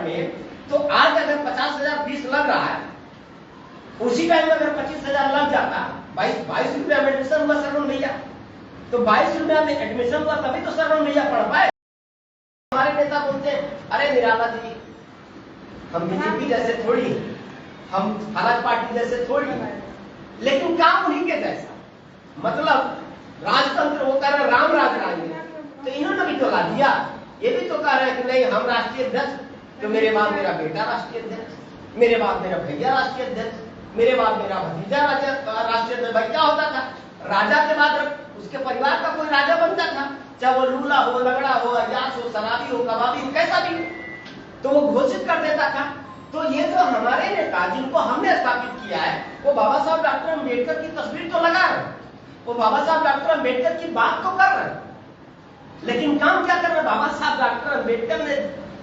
पढ़ने, तो आज अगर 50,000 फीस लग रहा है, उसी टाइम में अगर 25,000 लग जाता, 22 रुपया में एडमिशन हुआ श्रवण भैया, तो 22 रुपया में एडमिशन हुआ तभी तो श्रवण भैया पढ़ पाए। हमारे नेता बोलते हैं अरे निराला जी हम बीजेपी जैसे थोड़ी, हम अलग पार्टी जैसे थोड़ी, लेकिन काम उन्हीं के जैसा, मतलब राजतंत्र वो कह रहे राम राज राजेंगे, तो इन्होंने भी तो ला दिया। ये भी तो कह रहे हैं कि नहीं हम राष्ट्रीय अध्यक्ष, तो मेरे बाद मेरा बेटा राष्ट्रीय अध्यक्ष, मेरे बाद मेरा भैया राष्ट्रीय अध्यक्ष, मेरे बाद मेरा भतीजा राष्ट्रीय अध्यक्ष। भाई क्या होता था, राजा के बाद उसके परिवार का कोई राजा बनता था, चाहे वो लूला हो, लगड़ा हो, अयास हो, शराबी हो, कबाबी हो, कैसा भी हो, तो वो घोषित कर देता था। तो ये जो हमारे नेता जिनको हमने स्थापित किया है, वो बाबा साहब डॉक्टर अम्बेडकर की तस्वीर तो लगा रहे, वो बाबा साहब डॉक्टर अम्बेडकर की बात तो कर रहे, लेकिन काम क्या कर रहे? बाबा साहब डॉक्टर अम्बेडकर ने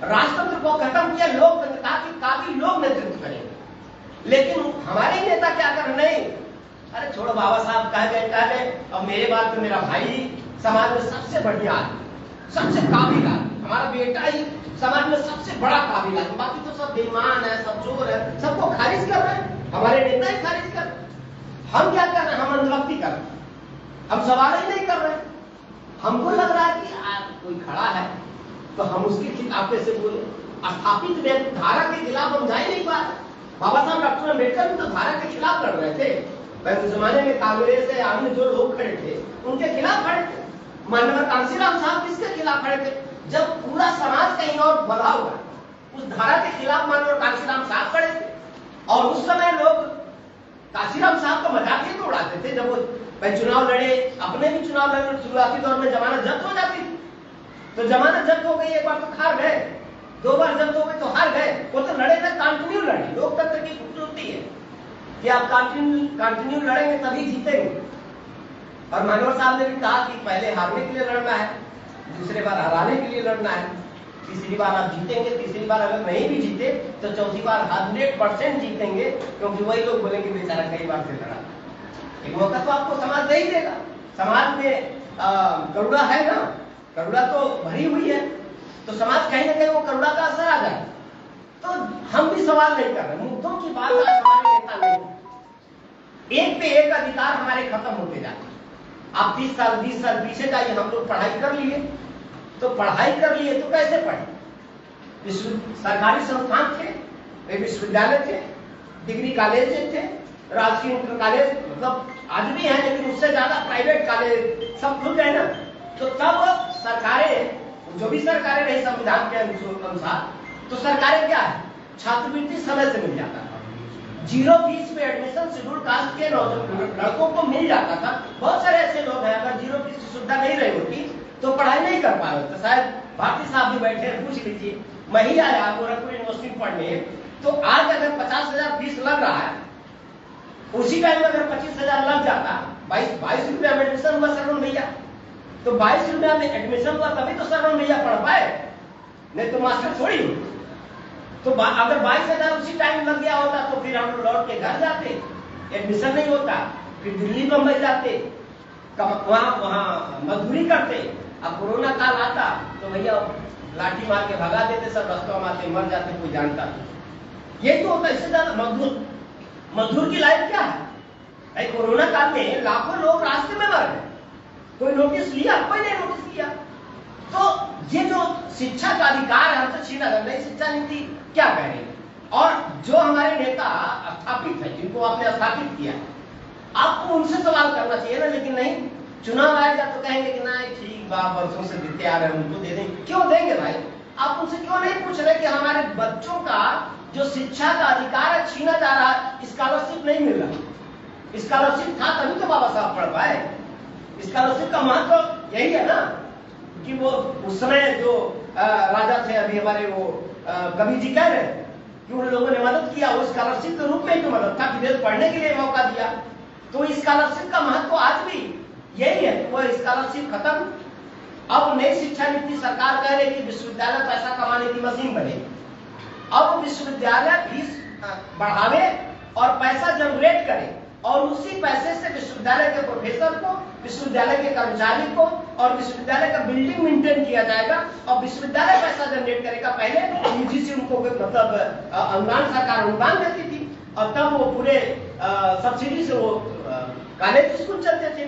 राजतंत्र को खत्म किया, लोकतंत्र की काबिल लोग नेतृत्व करेंगे, लेकिन हमारे नेता क्या कर रहे? नहीं, अरे छोड़ो बाबा साहब कह गए, अब मेरे बाद तो मेरा भाई समाज में सबसे बढ़िया आदमी, सबसे काबिल आदमी, हमारा बेटा ही समाज में सबसे बड़ा काबिल आदमी, बाकी तो सब बेईमान है, सब चोर है, सबको खारिज कर रहे हैं, हमारे नेता ही खारिज कर रहे हैं। हम क्या कर रहे हैं? हम अंधभक्ति कर रहे हैं, हम सवाल ही नहीं कर रहे हैं। हमको लग रहा है कि कोई खड़ा है तो हम उसके खिलाफ कैसे बोले, स्थापित धारा के खिलाफ हम जा ही नहीं पा रहे। बाबा साहब डॉक्टर अम्बेडकर भी तो धारा के खिलाफ लड़ रहे थे, उस जमाने में कांग्रेस है अन्य जो लोग खड़े थे उनके खिलाफ खड़े थे। माननीय कांशीराम साहब किसके खिलाफ खड़े थे? जब पूरा समाज कहीं और बढ़ा हुआ उस धारा के खिलाफ माननीय कांशीराम साहब खड़े थे, और उस समय लोग कांशीराम साहब का मजाक ही तो उड़ाते थे। जब वो चुनाव लड़े, अपने भी चुनाव लड़े, शुरुआती दौर में जमानत जब्त हो जाती थी, तो जमानत जब्त हो गई, एक बार तो हार गए, दो बार जब्त हो गई तो हार गए, वो तो लड़े थे, कंटिन्यू लड़े। लोकतंत्र की खूबसूरती है कि आप कंटिन्यू लड़ेंगे तभी जीतेंगे। और मनोहर साहब ने भी कहा कि पहले हारने के लिए लड़ना है, दूसरे बार हराने के लिए लड़ना है, तीसरी बार आप जीतेंगे, तीसरी बार अगर नहीं भी जीते तो चौथी बार 100% जीतेंगे, क्योंकि वही लोग बोलेंगे बेचारा कई बार से लड़ा। एक मौका तो आपको समाज दे ही देगा। समाज में करुणा है ना, करुणा तो भरी हुई है, तो समाज कहीं ना कहीं वो करुणा का असर आ जाए। तो हम भी सवाल नहीं कर रहे, मुद्दों की बात आज हमारे नेता नहीं, एक पे एक अधिकार हमारे खत्म होते जाते। आप 30 साल 20 साल पीछे जाइए, हम लोग पढ़ाई कर लिए, तो पढ़ाई कर लिए तो कैसे पढ़े? सरकारी संस्थान थे, विश्वविद्यालय थे, डिग्री कॉलेज थे, राजकीय इंटर कॉलेज, मतलब आज भी है, लेकिन उससे ज्यादा प्राइवेट कॉलेज सब खुल गए ना। तो तब सरकारें, जो भी सरकारें रही संविधान के अनुसार, तो सरकारें क्या है, छात्रवृत्ति समय से मिल जाता था, 0 फीस पे एडमिशन शेड्यूल कास्ट के लड़कों को मिल जाता था। बहुत सारे ऐसे लोग हैं, अगर 0 फीस की सुविधा नहीं रही होती तो पढ़ाई नहीं कर पा रहे थे। शायद भारती साहब भी बैठे हैं, पूछ लीजिए। मैं ही आया गोरखपुर यूनिवर्सिटी पढ़ने, तो आज अगर 50,000 फीस लग रहा है, उसी टाइम में अगर 25,000 लग जाता, 22 रुपया में एडमिशन हुआ श्रवण भैया, तो 22 रुपया में एडमिशन हुआ तभी तो श्रवण भैया पढ़ पाए, नहीं तो मास्टर थोड़ी। तो अगर 22,000 उसी टाइम लग गया होता तो फिर हम लौट के घर जाते, एडमिशन नहीं होता, फिर दिल्ली बंबई जाते, वहां मजदूरी करते। अब कोरोना काल आता तो भैया लाठी मार के भगा देते, सब रास्तों में आते मर जाते, कोई जानता नहीं। ये तो होता, इससे ज्यादा मजदूर की लाइफ क्या है? कोरोना काल में लाखों लोग रास्ते में मर गए, कोई नोटिस लिया? कोई नहीं नोटिस लिया। तो ये जो शिक्षा का अधिकार है हमसे छीना जा रहा है, शिक्षा नीति क्या कह रही है? और जो हमारे नेता स्थापित है, जिनको आपने स्थापित किया, आपको उनसे सवाल करना चाहिए ना, लेकिन नहीं, चुनाव आएगा तो कहेंगे कि नहीं ठीक बा, वर्षों से देते आ रहे हैं, उनको दे देंगे। क्यों देंगे भाई? आप उनसे क्यों नहीं पूछ रहे कि हमारे बच्चों का जो शिक्षा का अधिकार है छीना जा रहा है, स्कॉलरशिप नहीं मिल रहा। स्कॉलरशिप था तभी तो बाबा साहब पढ़ पाए। स्कॉलरशिप का महत्व यही है ना कि वो उस समय जो राजा थे, अभी हमारे वो कवि जी कह रहे हैं कि उन लोगों ने मदद किया, वो स्कॉलरशिप के रूप में ही तो मदद था, विदेश पढ़ने के लिए मौका दिया। तो स्कॉलरशिप का महत्व आज भी यही है। वो स्कॉलरशिप खत्म, अब नई शिक्षा नीति सरकार कह रही कि विश्वविद्यालय पैसा कमाने की मशीन बने। अब विश्वविद्यालय फीस बढ़ावे और पैसा जनरेट करे, और उसी पैसे से विश्वविद्यालय के प्रोफेसर को, विश्वविद्यालय के कर्मचारी को और विश्वविद्यालय का बिल्डिंग मेंटेन किया जाएगा, और विश्वविद्यालय पैसा जनरेट करेगा। पहले यूजीसी उनको मतलब अनुदान, सरकार अनुदान देती थी, और तब वो पूरे सब्सिडी से वो कॉलेज स्कूल चलते थे।